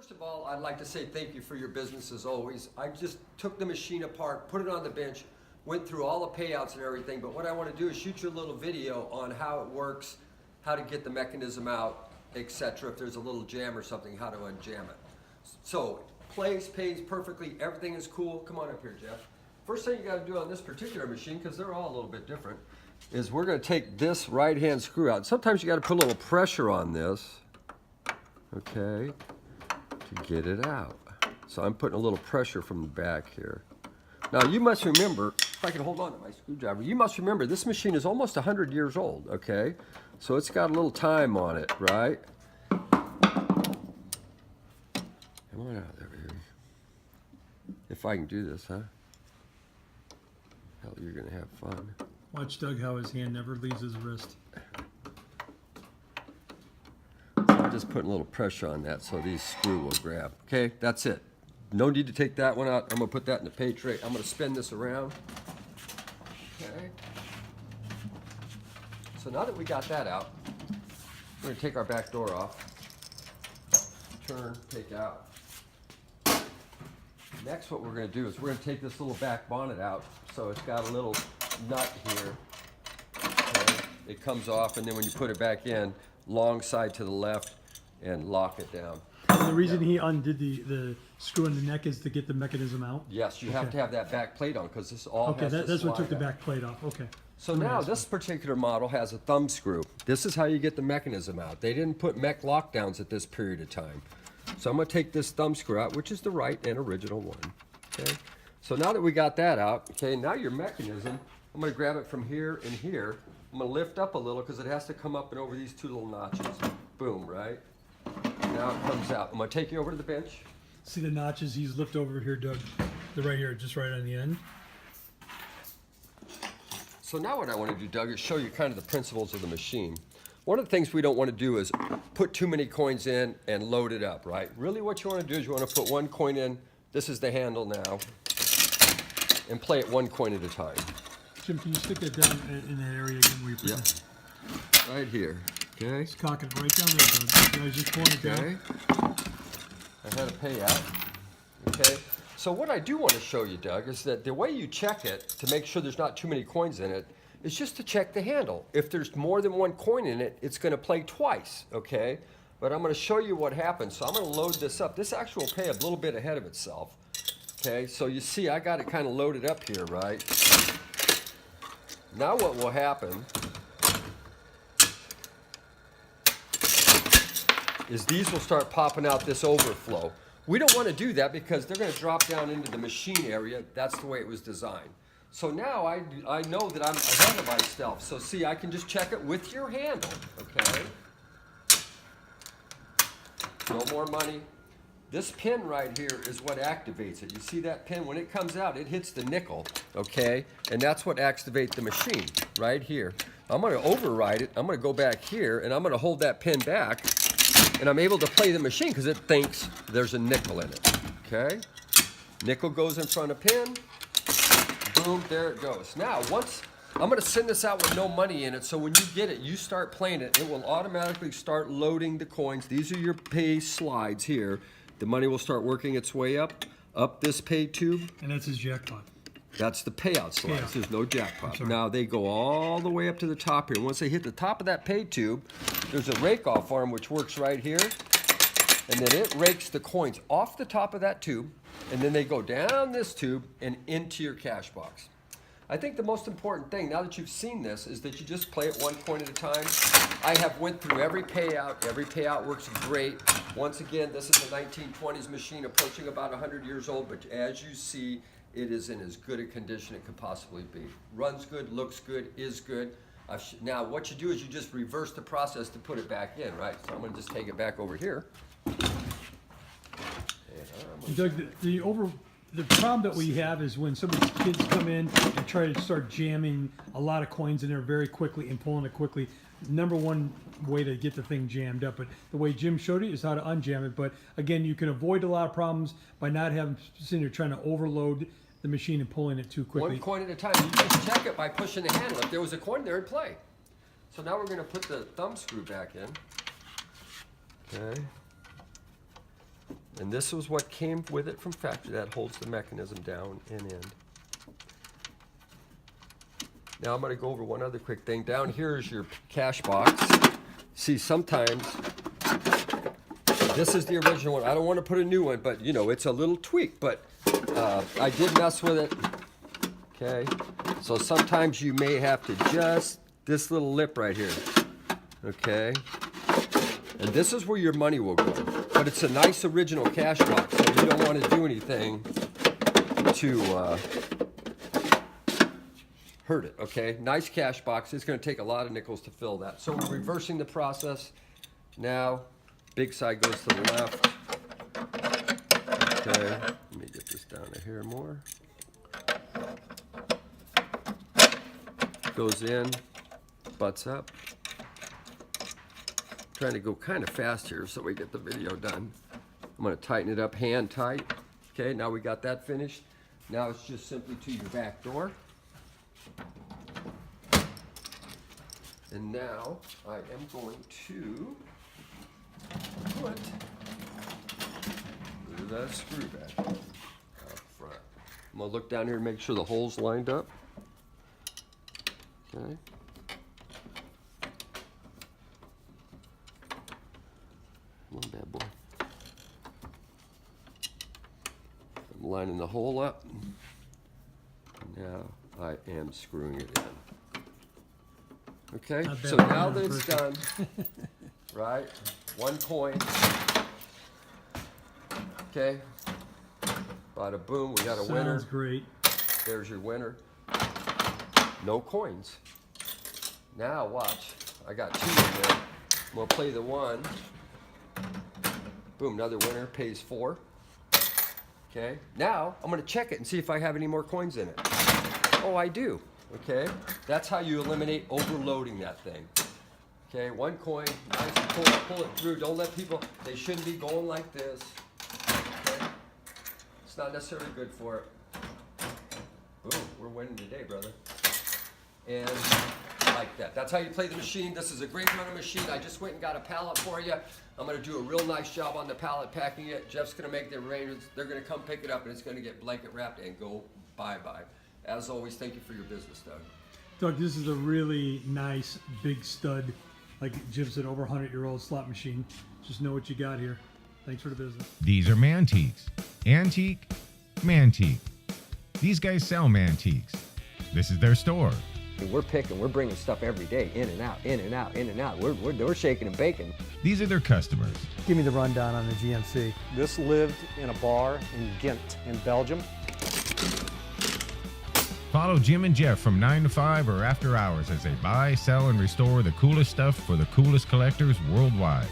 First of all, I'd like to say thank you for your business as always. I just took the machine apart, put it on the bench, went through all the payouts and everything, but what I want to do is shoot you a little video on how it works, how to get the mechanism out, etc. If there's a little jam or something, how to unjam it. So, pays perfectly, everything is cool. Come on up here, Jeff. First thing you got to do on this particular machine, because they're all a little bit different, is we're going to take this right-hand screw out. Sometimes you got to put a little pressure on this, okay, to get it out. So I'm putting a little pressure from the back here. Now you must remember, if I can hold on to my screwdriver, you must remember this machine is almost 100 years old, okay? So it's got a little time on it, right? Come on out there, baby. If I can do this, huh? Hell, you're gonna have fun. Watch Doug how his hand never leaves his wrist. So I'm just putting a little pressure on that so these screw will grab. Okay, that's it. No need to take that one out. I'm gonna put that in the pay tray. I'm gonna spin this around. Okay. So now that we got that out, we're gonna take our back door off. Turn, take out. Next, what we're gonna do is we're gonna take this little back bonnet out. So it's got a little nut here. Okay. It comes off, and then when you put it back in, long side to the left, and lock it down. And the reason he undid the screw in the neck is to get the mechanism out? Yes, you have to have that back plate on because this all has to that's what took slide the out. back plate off. Okay. So now this particular model has a thumb screw. This is how you get the mechanism out. They didn't put Mech lockdowns at this period of time. So I'm going to take this thumb screw out, which is the right and original one. Okay. So now that we got that out, okay, now your mechanism, I'm going to grab it from here and here. I'm going to lift up a little because it has to come up and over these two little notches. Boom, right? Now it comes out. I'm going to take you over to the bench. See the notches he's lift over here, Doug? They're right here, just right on the end. So now what I want to do, Doug, is show you kind of the principles of the machine. One of the things we don't want to do is put too many coins in and load it up, right? Really what you want to do is you want to put one coin in. This is the handle now. And play it one coin at a time. Jim, can you stick that down in that area again where you put it? Right here, okay? Just cock it right down there, Doug. You guys just pulling it down. I had a payout, okay? So what I do want to show you, Doug, is that the way you check it to make sure there's not too many coins in it is just to check the handle. If there's more than one coin in it, it's going to play twice, okay? But I'm going to show you what happens. So I'm going to load this up. This actually will pay a little bit ahead of itself, okay? So you see I got it kind of loaded up here, right? Now what will happen is these will start popping out this overflow. We don't want to do that because they're going to drop down into the machine area. That's the way it was designed. So now I know that I'm ahead of myself. So see, I can just check it with your handle, okay? No more money. This pin right here is what activates it. You see that pin? When it comes out, it hits the nickel, okay? And that's what activates the machine, right here. I'm going to override it. I'm going to go back here, and I'm going to hold that pin back, and I'm able to play the machine because it thinks there's a nickel in it, okay? Nickel goes in front of pin. Boom, there it goes. Now, once I'm going to send this out with no money in it, so when you get it, you start playing it, it will automatically start loading the coins. These are your pay slides here. The money will start working its way up this pay tube. And that's his jackpot. That's the payout slides. Payout. There's no jackpot. Now they go all the way up to the top here. Once they hit the top of that pay tube, there's a rake-off arm which works right here. And then it rakes the coins off the top of that tube, and then they go down this tube and into your cash box. I think the most important thing, now that you've seen this, is that you just play it one coin at a time. I have went through every payout. Every payout works great. Once again, this is a 1920s machine approaching about 100 years old, but as you see, it is in as good a condition it could possibly be. Runs good, looks good, is good. Now, what you do is you just reverse the process to put it back in, right? So I'm going to just take it back over here. Doug, the problem that we have is when some of these kids come in and try to start jamming a lot of coins in there very quickly and pulling it quickly. Number one way to get the thing jammed up, but the way Jim showed you is how to unjam it. But again, you can avoid a lot of problems by not having sitting there trying to overload the machine and pulling it too quickly. One coin at a time. You just check it by pushing the handle. If there was a coin there, it'd play. So now we're going to put the thumb screw back in. Okay. And this was what came with it from factory. That holds the mechanism down and in. Now I'm going to go over one other quick thing. Down here is your cash box. See, sometimes this is the original one. I don't want to put a new one, but you know, it's a little tweak. But I did mess with it. Okay, so sometimes you may have to adjust this little lip right here. Okay, and this is where your money will go. But it's a nice original cash box, so you don't want to do anything to hurt it. Okay, nice cash box. It's going to take a lot of nickels to fill that. So we're reversing the process. Now, big side goes to the left. Okay, let me get this down a hair more. Goes in, butts up. Trying to go kind of fast here so we get the video done. I'm going to tighten it up hand tight. Okay, now we got that finished. Now it's just simply to your back door. And now I am going to put that screw back up front. I'm going to look down here and make sure the hole's lined up. Okay. Come on, bad boy. I'm lining the hole up. Now I am screwing it in. Okay, so now that it's done, right? One coin. Okay. Bada boom, we got a winner. Sounds great. There's your winner. No coins. Now watch. I got two in there. I'm gonna play the one. Boom, another winner, pays 4. Okay, now I'm gonna check it and see if I have any more coins in it. Oh, I do. Okay, that's how you eliminate overloading that thing. Okay, one coin, nice and pull it through. Don't let people, they shouldn't be going like this. Okay, it's not necessarily good for it. Boom, we're winning today, brother. And like that. That's how you play the machine. This is a great running machine. I just went and got a pallet for you. I'm going to do a real nice job on the pallet packing it. Jeff's going to make the arrangements. They're going to come pick it up, and it's going to get blanket wrapped and go bye-bye. As always, thank you for your business, Doug. Doug, this is a really nice, big stud, like Jim said, over 100-year-old slot machine. Just know what you got here. Thanks for the business. These are Mantiques. Antique, Mantique. These guys sell Mantiques. This is their store. We're picking, we're bringing stuff every day, in and out, in and out, in and out. We're shaking and baking. These are their customers. Give me the rundown on the GMC. This lived in a bar in Ghent in Belgium. Follow Jim and Jeff from 9 to 5 or after hours as they buy, sell, and restore the coolest stuff for the coolest collectors worldwide.